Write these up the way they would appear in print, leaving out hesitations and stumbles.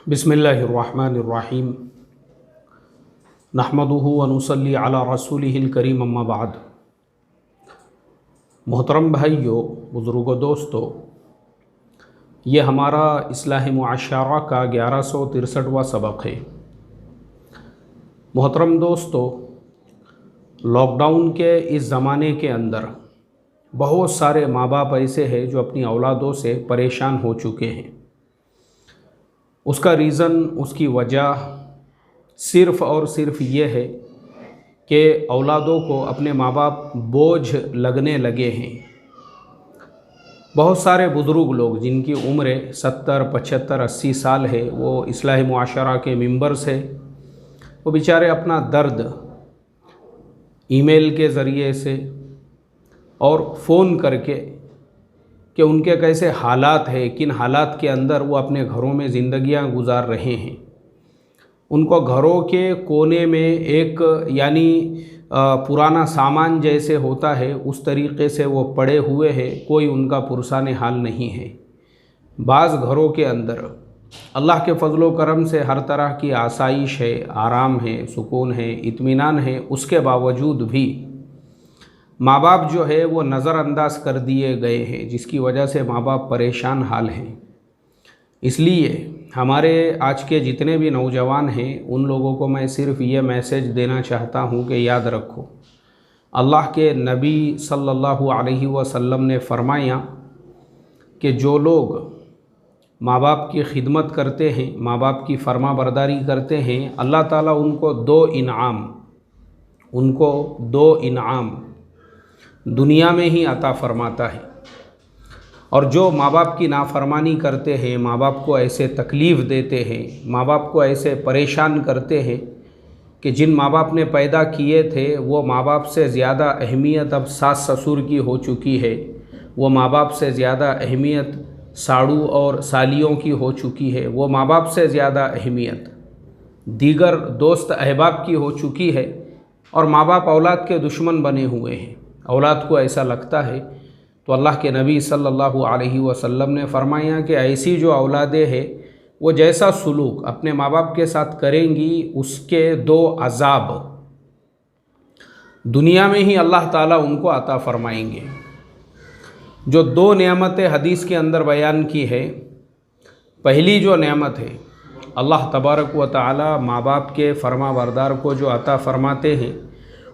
बिस्मिल्लाहिर्रहमानिर्रहीम नहमदुहु व नुसल्ली अला रसूलिहिल करीम अम्मा बाद। मोहतरम भाइयों, बुज़ुर्गों, दोस्तों, ये हमारा इस्लाह मुआशरा का 1163वां सबक है। मोहतरम दोस्तों, लॉकडाउन के इस ज़माने के अंदर बहुत सारे माँ बाप ऐसे हैं जो अपनी औलादों से परेशान हो चुके हैं। उसका रीज़न, उसकी वजह सिर्फ़ और सिर्फ ये है कि औलादों को अपने माँ बाप बोझ लगने लगे हैं। बहुत सारे बुज़ुर्ग लोग जिनकी उम्र 70, 75, 80 साल है, वो इस्लाह मुआशरा के मेंबर से वो बेचारे अपना दर्द ईमेल के ज़रिए से और फ़ोन करके कि उनके कैसे हालात है, किन हालात के अंदर वो अपने घरों में ज़िंदगियां गुजार रहे हैं, उनको घरों के कोने में एक पुराना सामान जैसे होता है उस तरीक़े से वो पड़े हुए हैं। कोई उनका पुरसाने हाल नहीं है। बाज़ घरों के अंदर अल्लाह के फ़ज़ल व करम से हर तरह की आसाइश है, आराम है, सुकून है, इत्मीनान है। उसके बावजूद भी माँ बाप जो है वो नज़रअंदाज कर दिए गए हैं, जिसकी वजह से माँ बाप परेशान हाल हैं। इसलिए हमारे आज के जितने भी नौजवान हैं उन लोगों को मैं सिर्फ़ ये मैसेज देना चाहता हूँ कि याद रखो, अल्लाह के नबी सल्लल्लाहु अलैहि वसल्लम ने फरमाया कि जो लोग माँ बाप की खिदमत करते हैं, माँ बाप की फरमाबरदारी करते हैं, अल्लाह ताला उनको दो इनाम दुनिया में ही अता फ़रमाता है। और जो माँ बाप की नाफरमानी करते हैं, माँ बाप को ऐसे तकलीफ़ देते हैं, माँ बाप को ऐसे परेशान करते हैं कि जिन माँ बाप ने पैदा किए थे वो माँ बाप से ज़्यादा अहमियत अब सास ससुर की हो चुकी है, वो माँ बाप से ज़्यादा अहमियत साड़ू और सालियों की हो चुकी है, वो माँ बाप से ज़्यादा अहमियत दीगर दोस्त अहबाब की हो चुकी है, और माँ बाप औलाद के दुश्मन बने हुए हैं। औलाद को ऐसा लगता है तो अल्लाह के नबी सल्लल्लाहु अलैहि वसल्लम ने फरमाया कि ऐसी जो औलादें हैं वो जैसा सुलूक अपने माँ बाप के साथ करेंगी, उसके दो अज़ाब दुनिया में ही अल्लाह ताला उनको अता फ़रमाएंगे। जो दो नेमतें हदीस के अंदर बयान की है, पहली जो नेमत है अल्लाह तबारक व तआला माँ बाप के फरमाबरदार को जो अता फ़रमाते हैं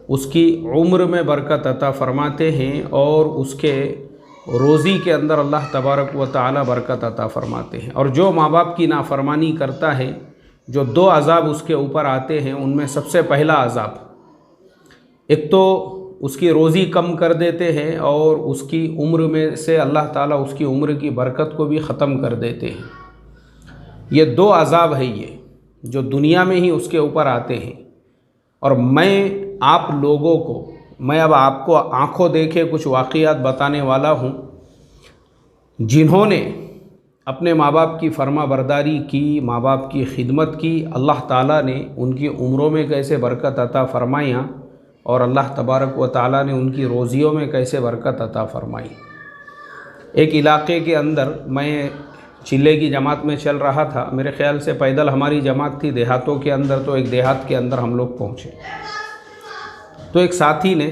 उसकी उम्र में बरकत अता फ़रमाते हैं, और उसके रोज़ी के अंदर अल्लाह तबारक व तआला बरकत अता फ़रमाते हैं। और जो माँ बाप की नाफरमानी करता है, जो दो अज़ाब उसके ऊपर आते हैं, उनमें सबसे पहला अज़ाब, एक तो उसकी रोज़ी कम कर देते हैं और उसकी उम्र में से अल्लाह ताला उसकी उम्र की बरकत को भी ख़त्म कर देते हैं। ये दो अज़ाब है ये जो दुनिया में ही उसके ऊपर आते हैं। और मैं आप लोगों को, मैं अब आपको आंखों देखे कुछ वाक़ियात बताने वाला हूँ जिन्होंने अपने माँ बाप की फरमाबरदारी की, माँ बाप की खिदमत की। अल्लाह ताला ने उनकी उम्रों में कैसे बरकत अता फ़रमाया और अल्लाह तबारक व ताला ने उनकी रोज़ियों में कैसे बरकत अता फ़रमाई। एक इलाक़े के अंदर मैं चिल्ले की जमात में चल रहा था, मेरे ख़्याल से पैदल हमारी जमात थी देहातों के अंदर, तो एक देहात के अंदर हम लोग पहुँचे तो एक साथी ने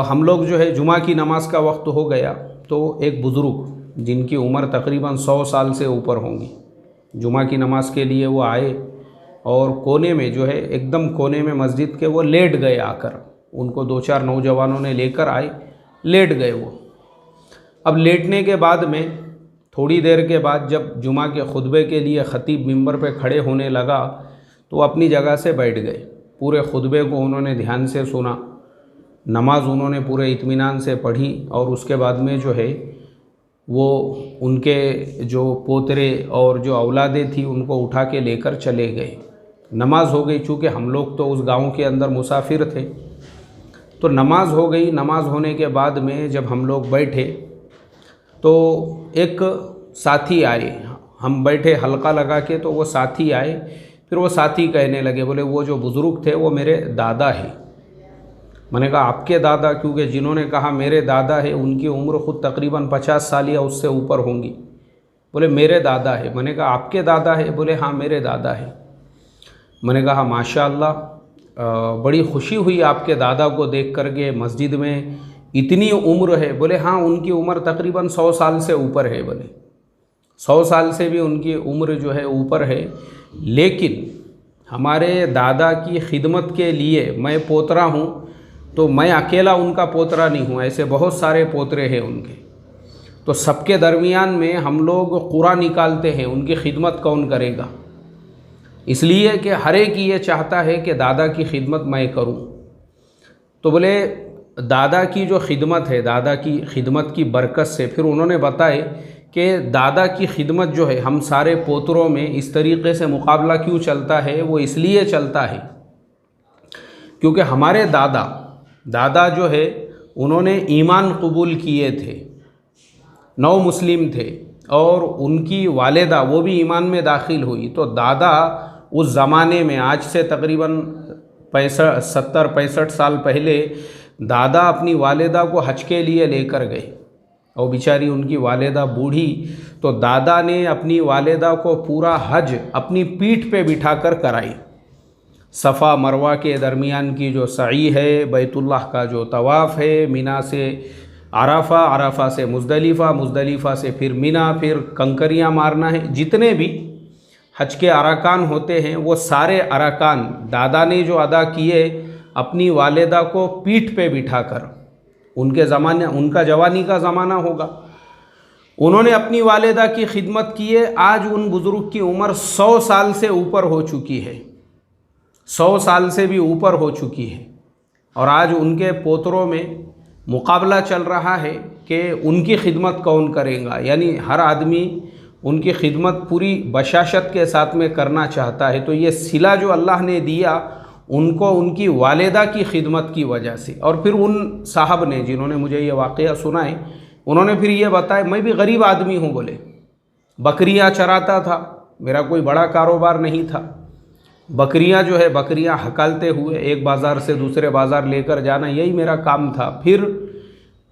हम लोग जो है जुमा की नमाज़ का वक्त हो गया, तो एक बुज़ुर्ग जिनकी उम्र तकरीबन 100 साल से ऊपर होंगी, जुमा की नमाज़ के लिए वो आए और कोने में जो है एकदम कोने में मस्जिद के वो लेट गए। आकर उनको 2-4 नौजवानों ने लेकर आए, लेट गए वो। अब लेटने के बाद में थोड़ी देर के बाद जब जुमा के खुतबे के लिए ख़तीब मिंबर पे खड़े होने लगा तो अपनी जगह से बैठ गए। पूरे खुतबे को उन्होंने ध्यान से सुना, नमाज उन्होंने पूरे इत्मीनान से पढ़ी, और उसके बाद में जो है वो उनके जो पोतरे और जो औलादें थी उनको उठा के लेकर चले गए। नमाज हो गई, चूँकि हम लोग तो उस गांव के अंदर मुसाफिर थे, तो नमाज हो गई। नमाज होने के बाद में जब हम लोग बैठे तो एक साथी आए, हम बैठे हल्का लगा के, तो वो साथी आए। फिर वो साथी कहने लगे, बोले वो जो बुज़ुर्ग थे वो मेरे दादा है। मैंने कहा आपके दादा? क्योंकि जिन्होंने कहा मेरे दादा है उनकी उम्र ख़ुद तकरीबन 50 साल या उससे ऊपर होंगी। बोले मेरे दादा है। मैंने कहा आपके दादा है? बोले हाँ मेरे दादा है। मैंने कहा माशाअल्लाह, बड़ी खुशी हुई आपके दादा को देख करके, मस्जिद में इतनी उम्र है। बोले हाँ उनकी उम्र तकरीबन 100 साल से ऊपर है। बोले 100 साल से भी उनकी उम्र जो है ऊपर है, लेकिन हमारे दादा की खिदमत के लिए मैं पोतरा हूँ, तो मैं अकेला उनका पोतरा नहीं हूँ, ऐसे बहुत सारे पोतरे हैं उनके। तो सबके दरमियान में हम लोग कुरा निकालते हैं, उनकी खिदमत कौन करेगा, इसलिए कि हर एक ये चाहता है कि दादा की खिदमत मैं करूं। तो बोले दादा की जो खिदमत है, दादा की खिदमत की बरकत से फिर उन्होंने बताए कि दादा की खिदमत जो है हम सारे पोतरों में इस तरीक़े से मुकाबला क्यों चलता है। वो इसलिए चलता है क्योंकि हमारे दादा जो है उन्होंने ईमान कबूल किए थे, नौ मुस्लिम थे, और उनकी वालिदा वो भी ईमान में दाखिल हुई। तो दादा उस ज़माने में, आज से तकरीबन 70-65 साल पहले, दादा अपनी वालिदा को हज के लिए लेकर गए, और बेचारी उनकी वालिदा बूढ़ी, तो दादा ने अपनी वालिदा को पूरा हज अपनी पीठ पे बिठाकर कराई। सफ़ा मरवा के दरमियान की जो सई है, बैतुल्लाह का जो तवाफ़ है, मिना से अराफ़ा, अराफ़ा से मुज़दलिफ़ा, मुज़दलिफ़ा से फिर मिना, फिर कंकरियाँ मारना है, जितने भी हज के अरकान होते हैं वो सारे अरकान दादा ने जो अदा किए अपनी वालिदा को पीठ पे बिठाकर। उनके ज़माने, उनका जवानी का ज़माना होगा, उन्होंने अपनी वालिदा की खिदमत की है। आज उन बुज़ुर्ग की उम्र 100 साल से ऊपर हो चुकी है, 100 साल से भी ऊपर हो चुकी है, और आज उनके पोतरों में मुकाबला चल रहा है कि उनकी खिदमत कौन करेगा। यानी हर आदमी उनकी खिदमत पूरी बशाशत के साथ में करना चाहता है। तो ये सिला जो अल्लाह ने दिया उनको उनकी वालिदा की खिदमत की वजह से। और फिर उन साहब ने जिन्होंने मुझे ये वाक़या सुनाए, उन्होंने फिर ये बताया मैं भी गरीब आदमी हूँ, बोले बकरियाँ चराता था, मेरा कोई बड़ा कारोबार नहीं था। बकरियाँ जो है, बकरियाँ हकालते हुए एक बाज़ार से दूसरे बाज़ार लेकर जाना, यही मेरा काम था। फिर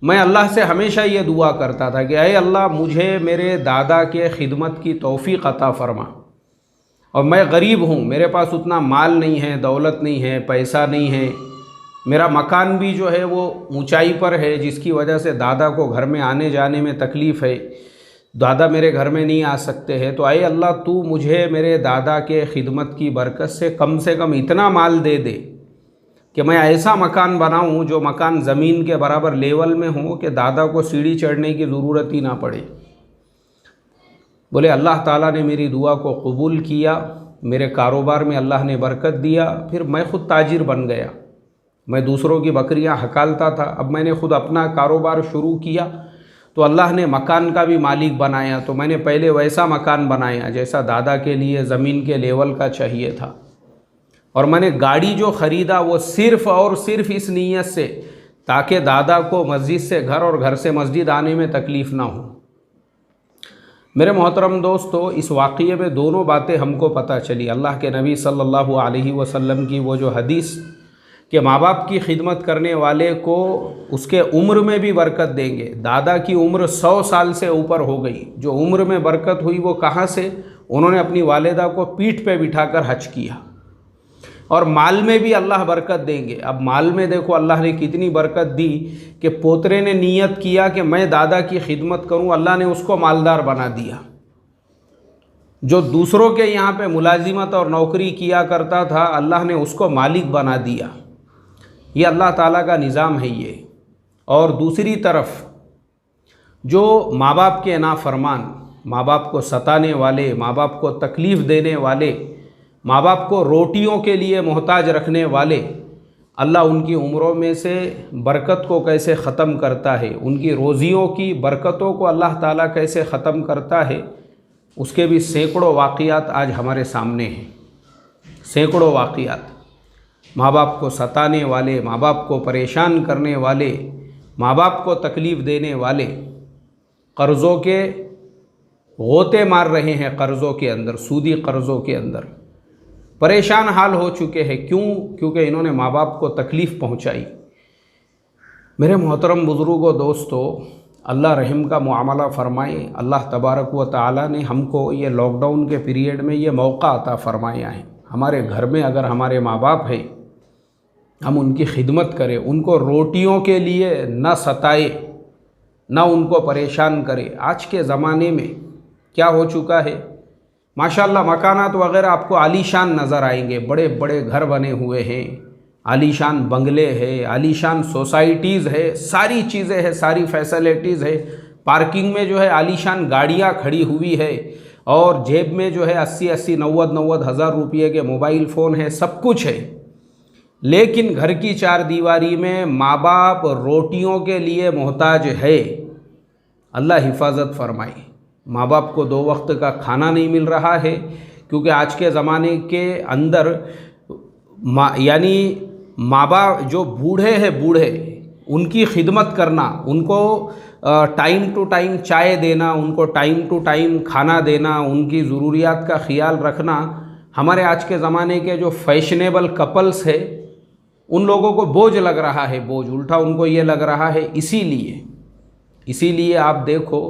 मैं अल्लाह से हमेशा ये दुआ करता था कि अय अल्लाह मुझे मेरे दादा के खिदमत की तौफ़ीक़ अता फ़रमा, और मैं गरीब हूँ, मेरे पास उतना माल नहीं है, दौलत नहीं है, पैसा नहीं है, मेरा मकान भी जो है वो ऊंचाई पर है, जिसकी वजह से दादा को घर में आने जाने में तकलीफ़ है, दादा मेरे घर में नहीं आ सकते हैं। तो अय अल्लाह तू मुझे मेरे दादा के खिदमत की बरकत से कम इतना माल दे दे कि मैं ऐसा मकान बनाऊं जो मकान ज़मीन के बराबर लेवल में हो, कि दादा को सीढ़ी चढ़ने की ज़रूरत ही ना पड़े। बोले अल्लाह ताला ने मेरी दुआ को कबूल किया, मेरे कारोबार में अल्लाह ने बरकत दिया, फिर मैं ख़ुद ताजिर बन गया। मैं दूसरों की बकरियां हकालता था, अब मैंने ख़ुद अपना कारोबार शुरू किया, तो अल्लाह ने मकान का भी मालिक बनाया। तो मैंने पहले वैसा मकान बनाया जैसा दादा के लिए ज़मीन के लेवल का चाहिए था, और मैंने गाड़ी जो ख़रीदा वो सिर्फ़ और सिर्फ इस नीयत से ताकि दादा को मस्जिद से घर और घर से मस्जिद आने में तकलीफ़ ना हो। मेरे मोहतरम दोस्तों, इस वाक़ये में दोनों बातें हमको पता चली। अल्लाह के नबी सल्लल्लाहु अलैहि वसल्लम की वो जो हदीस कि माँ बाप की खिदमत करने वाले को उसके उम्र में भी बरकत देंगे। दादा की उम्र 100 साल से ऊपर हो गई, जो उम्र में बरकत हुई वो कहाँ से? उन्होंने अपनी वालिदा को पीठ पे बिठाकर हज किया। और माल में भी अल्लाह बरकत देंगे। अब माल में देखो अल्लाह ने कितनी बरकत दी कि पोतरे ने नियत किया कि मैं दादा की खिदमत करूं, अल्लाह ने उसको मालदार बना दिया। जो दूसरों के यहाँ पे मुलाजिमत और नौकरी किया करता था, अल्लाह ने उसको मालिक बना दिया। ये अल्लाह ताला का निज़ाम है ये। और दूसरी तरफ जो माँ बाप के नाफरमान, माँ बाप को सताने वाले, माँ बाप को तकलीफ़ देने वाले, माँ बाप को रोटियों के लिए मोहताज रखने वाले, अल्लाह उनकी उम्रों में से बरकत को कैसे ख़त्म करता है, उनकी रोज़ियों की बरकतों को अल्लाह ताला कैसे ख़त्म करता है, उसके भी सैकड़ों वाक़ियात आज हमारे सामने हैं। सैकड़ों वाक़ियात माँ बाप को सताने वाले, माँ बाप को परेशान करने वाले, माँ बाप को तकलीफ़ देने वाले, कर्ज़ों के गोते मार रहे हैं, कर्ज़ों के अंदर, सूदी कर्ज़ों के अंदर परेशान हाल हो चुके हैं। क्यों? क्योंकि इन्होंने माँ बाप को तकलीफ़ पहुँचाई। मेरे मोहतरम बुज़ुर्गों, दोस्तों, अल्लाह रहम का मुआमला फ़रमाए। अल्लाह तबारक व तआला ने हमको ये लॉकडाउन के पीरियड में ये मौका अता फ़रमाया है। हमारे घर में अगर हमारे माँ बाप है, हम उनकी खिदमत करें, उनको रोटियों के लिए न सताए, न उनको परेशान करे। आज के ज़माने में क्या हो चुका है, माशाल्लाह मकानात वगैरह आपको आलीशान नज़र आएंगे, बड़े बड़े घर बने हुए हैं, आलीशान बंगले हैं, आलीशान सोसाइटीज़ है, सारी चीज़ें हैं, सारी फैसिलिटीज़ है। पार्किंग में जो है आलीशान गाड़ियाँ खड़ी हुई है और जेब में जो है 80-80, 90-90 हज़ार रुपये के मोबाइल फ़ोन है, सब कुछ है। लेकिन घर की चार दीवारी में माँ बाप रोटियों के लिए मोहताज है। अल्लाह हिफाजत फरमाए। माँ बाप को 2 वक्त का खाना नहीं मिल रहा है, क्योंकि आज के ज़माने के अंदर यानी माँ बाप जो बूढ़े हैं, बूढ़े उनकी खिदमत करना, उनको टाइम टू टाइम चाय देना, उनको टाइम टू टाइम खाना देना, उनकी ज़रूरियात का ख़्याल रखना, हमारे आज के ज़माने के जो फैशनेबल कपल्स है उन लोगों को बोझ लग रहा है, बोझ उल्टा उनको ये लग रहा है। इसीलिए आप देखो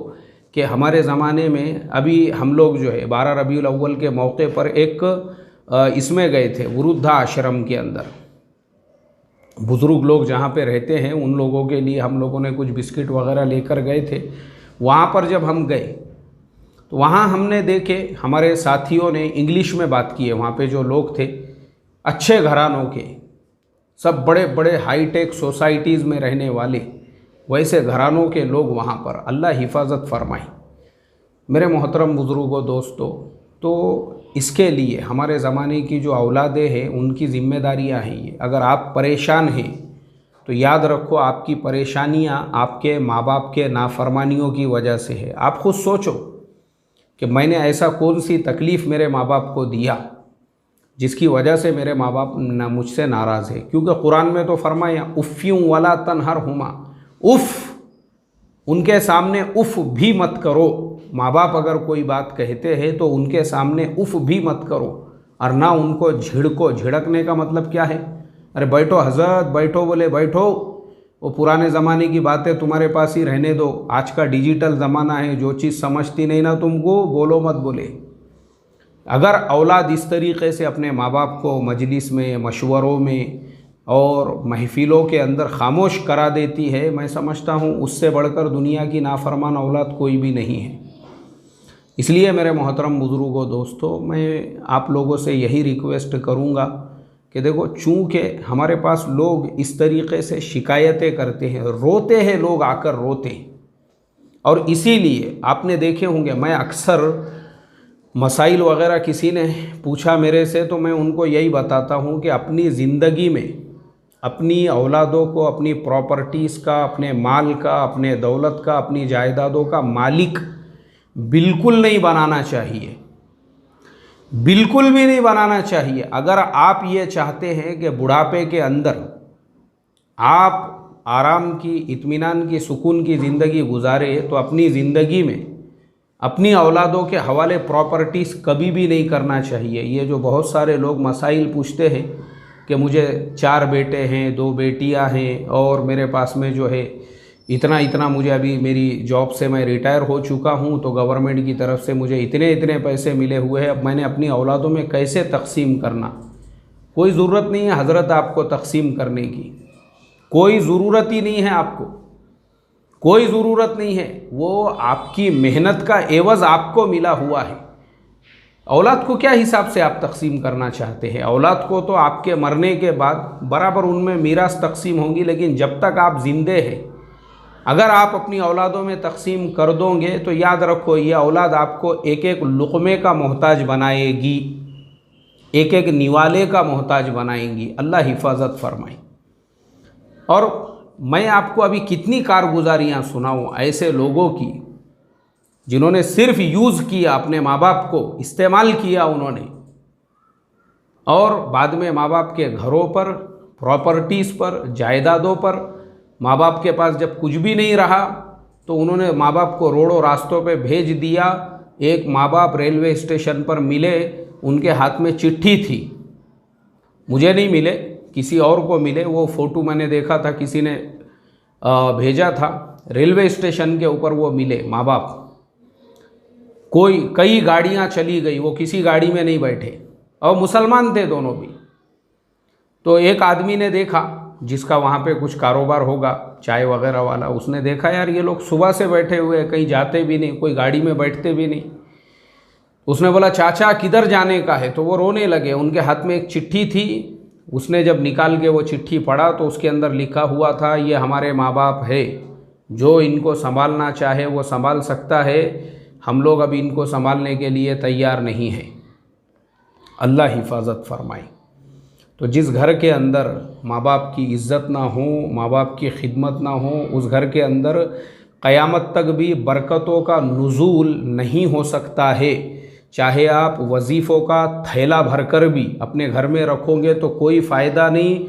कि हमारे ज़माने में अभी हम लोग जो है 12 रबीउल अव्वल के मौके पर एक इसमें गए थे, वृद्धा आश्रम के अंदर। बुज़ुर्ग लोग जहाँ पे रहते हैं उन लोगों के लिए हम लोगों ने कुछ बिस्किट वगैरह लेकर गए थे। वहाँ पर जब हम गए तो वहाँ हमने देखे, हमारे साथियों ने इंग्लिश में बात की है। वहाँ पे जो लोग थे अच्छे घरानों के, सब बड़े बड़े हाईटेक सोसाइटीज़ में रहने वाले, वैसे घरानों के लोग वहाँ पर। अल्लाह हिफाजत फरमाए। मेरे मोहतरम बुज़ुर्गों, दोस्तों, तो इसके लिए हमारे ज़माने की जो औलादें हैं उनकी ज़िम्मेदारियाँ हैं ये। अगर आप परेशान हैं तो याद रखो आपकी परेशानियाँ आपके माँ बाप के नाफरमानियों की वजह से है। आप खुद सोचो कि मैंने ऐसा कौन सी तकलीफ़ मेरे माँ बाप को दिया जिसकी वजह से मेरे माँ बाप मुझसे नाराज़ है। क्योंकि कुरान में तो फरमाया उफ़्यूं वला तनहरहुमा, उफ़, उनके सामने उफ़ भी मत करो। माँ बाप अगर कोई बात कहते हैं तो उनके सामने उफ़ भी मत करो, और ना उनको झिड़को। झिड़कने का मतलब क्या है? अरे बैठो हज़रत, बैठो, बोले बैठो, वो पुराने ज़माने की बातें तुम्हारे पास ही रहने दो। आज का डिजिटल ज़माना है, जो चीज़ समझती नहीं ना तुमको, बोलो मत बोले। अगर औलाद इस तरीक़े से अपने माँ बाप को मजलिस में, मशवरों में और महफ़िलों के अंदर खामोश करा देती है, मैं समझता हूँ उससे बढ़कर दुनिया की नाफरमान औलाद कोई भी नहीं है। इसलिए मेरे मोहतरम बुज़ुर्गों, दोस्तों, मैं आप लोगों से यही रिक्वेस्ट करूँगा कि देखो, चूँकि हमारे पास लोग इस तरीक़े से शिकायतें करते हैं, रोते हैं, लोग आकर रोते हैं, और इसीलिए आपने देखे होंगे, मैं अक्सर मसाइल वग़ैरह किसी ने पूछा मेरे से तो मैं उनको यही बताता हूँ कि अपनी ज़िंदगी में अपनी औलादों को अपनी प्रॉपर्टीज़ का, अपने माल का, अपने दौलत का, अपनी जायदादों का मालिक बिल्कुल नहीं बनाना चाहिए, बिल्कुल भी नहीं बनाना चाहिए। अगर आप ये चाहते हैं कि बुढ़ापे के अंदर आप आराम की, इत्मीनान की, सुकून की ज़िंदगी गुजारे, तो अपनी ज़िंदगी में अपनी औलादों के हवाले प्रॉपर्टीज़ कभी भी नहीं करना चाहिए। ये जो बहुत सारे लोग मसाइल पूछते हैं कि मुझे 4 बेटे हैं, 2 बेटियां हैं, और मेरे पास में जो है इतना मुझे, अभी मेरी जॉब से मैं रिटायर हो चुका हूँ, तो गवर्नमेंट की तरफ से मुझे इतने पैसे मिले हुए हैं, अब मैंने अपनी औलादों में कैसे तकसीम करना। कोई ज़रूरत नहीं है हज़रत आपको तकसीम करने की, कोई ज़रूरत ही नहीं है आपको, कोई ज़रूरत नहीं है। वो आपकी मेहनत का एवज़ आपको मिला हुआ है। औलाद को क्या हिसाब से आप तकसीम करना चाहते हैं? औलाद को तो आपके मरने के बाद बराबर उनमें मीरास तकसीम होंगी, लेकिन जब तक आप ज़िंदे हैं, अगर आप अपनी औलादों में तकसीम कर दोगे तो याद रखो, ये औलाद आपको एक एक लुक़मे का मोहताज बनाएगी, एक एक निवाले का मोहताज बनाएंगी। अल्लाह हिफाजत फरमाए। और मैं आपको अभी कितनी कारगुजारियाँ सुनाऊँ ऐसे लोगों की जिन्होंने सिर्फ यूज़ किया, अपने माँ बाप को इस्तेमाल किया उन्होंने, और बाद में माँ बाप के घरों पर, प्रॉपर्टीज़ पर, जायदादों पर, माँ बाप के पास जब कुछ भी नहीं रहा तो उन्होंने माँ बाप को रोड़ों रास्तों पे भेज दिया। एक माँ बाप रेलवे स्टेशन पर मिले, उनके हाथ में चिट्ठी थी, मुझे नहीं मिले, किसी और को मिले। वो फ़ोटो मैंने देखा था, किसी ने भेजा था, रेलवे स्टेशन के ऊपर वो मिले माँ बाप, कई गाड़ियाँ चली गई, वो किसी गाड़ी में नहीं बैठे और मुसलमान थे दोनों भी। तो एक आदमी ने देखा, जिसका वहाँ पे कुछ कारोबार होगा चाय वगैरह वाला, उसने देखा यार ये लोग सुबह से बैठे हुए हैं, कहीं जाते भी नहीं, कोई गाड़ी में बैठते भी नहीं। उसने बोला चाचा किधर जाने का है? तो वो रोने लगे। उनके हाथ में एक चिट्ठी थी, उसने जब निकाल के वो चिट्ठी पढ़ा तो उसके अंदर लिखा हुआ था, ये हमारे माँ बाप है, जो इनको संभालना चाहे वो संभाल सकता है, हम लोग अभी इनको संभालने के लिए तैयार नहीं हैं। अल्लाह हिफाजत फरमाए। तो जिस घर के अंदर माँ बाप की इज़्ज़त ना हो, माँ बाप की खिदमत ना हो, उस घर के अंदर क़यामत तक भी बरकतों का नुज़ूल नहीं हो सकता है। चाहे आप वज़ीफ़ों का थैला भरकर भी अपने घर में रखोगे तो कोई फ़ायदा नहीं।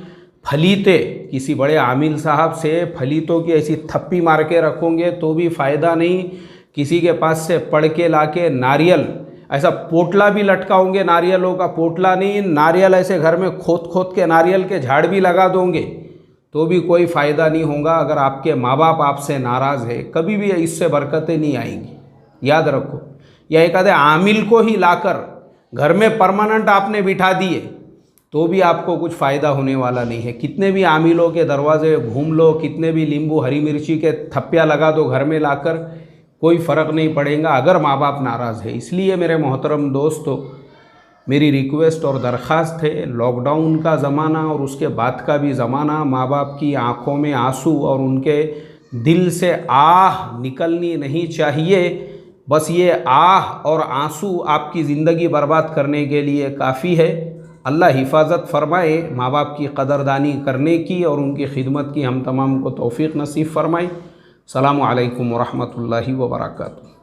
फलीते किसी बड़े आमिल साहब से फलीतों की ऐसी थप्पी मार के रखोगे तो भी फ़ायदा नहीं। किसी के पास से पढ़ के ला के नारियल, ऐसा पोटला भी लटकाओगे, नारियलों का पोटला नहीं, नारियल ऐसे घर में खोद खोद के नारियल के झाड़ भी लगा दोगे तो भी कोई फ़ायदा नहीं होगा। अगर आपके माँ बाप आपसे नाराज़ है, कभी भी इससे बरकतें नहीं आएंगी, याद रखो। या एक आधे आमिल को ही लाकर घर में परमानेंट आपने बिठा दिए तो भी आपको कुछ फ़ायदा होने वाला नहीं है। कितने भी आमिलों के दरवाजे घूम लो, कितने भी नींबू हरी मिर्ची के थप्पियाँ लगा दो घर में लाकर, कोई फ़र्क नहीं पड़ेगा अगर माँ बाप नाराज़ है। इसलिए मेरे मोहतरम दोस्तों, मेरी रिक्वेस्ट और दरख्वास्त है, लॉकडाउन का ज़माना और उसके बाद का भी ज़माना, माँ बाप की आँखों में आंसू और उनके दिल से आह निकलनी नहीं चाहिए। बस ये आह और आंसू आपकी ज़िंदगी बर्बाद करने के लिए काफ़ी है। अल्लाह हिफाजत फरमाए, माँ बाप की कदरदानी करने की और उनकी खिदमत की हम तमाम को तौफ़ीक़ नसीब फरमाए। अस्सलामु अलैकुम व रहमतुल्लाहि व बरकातुहू।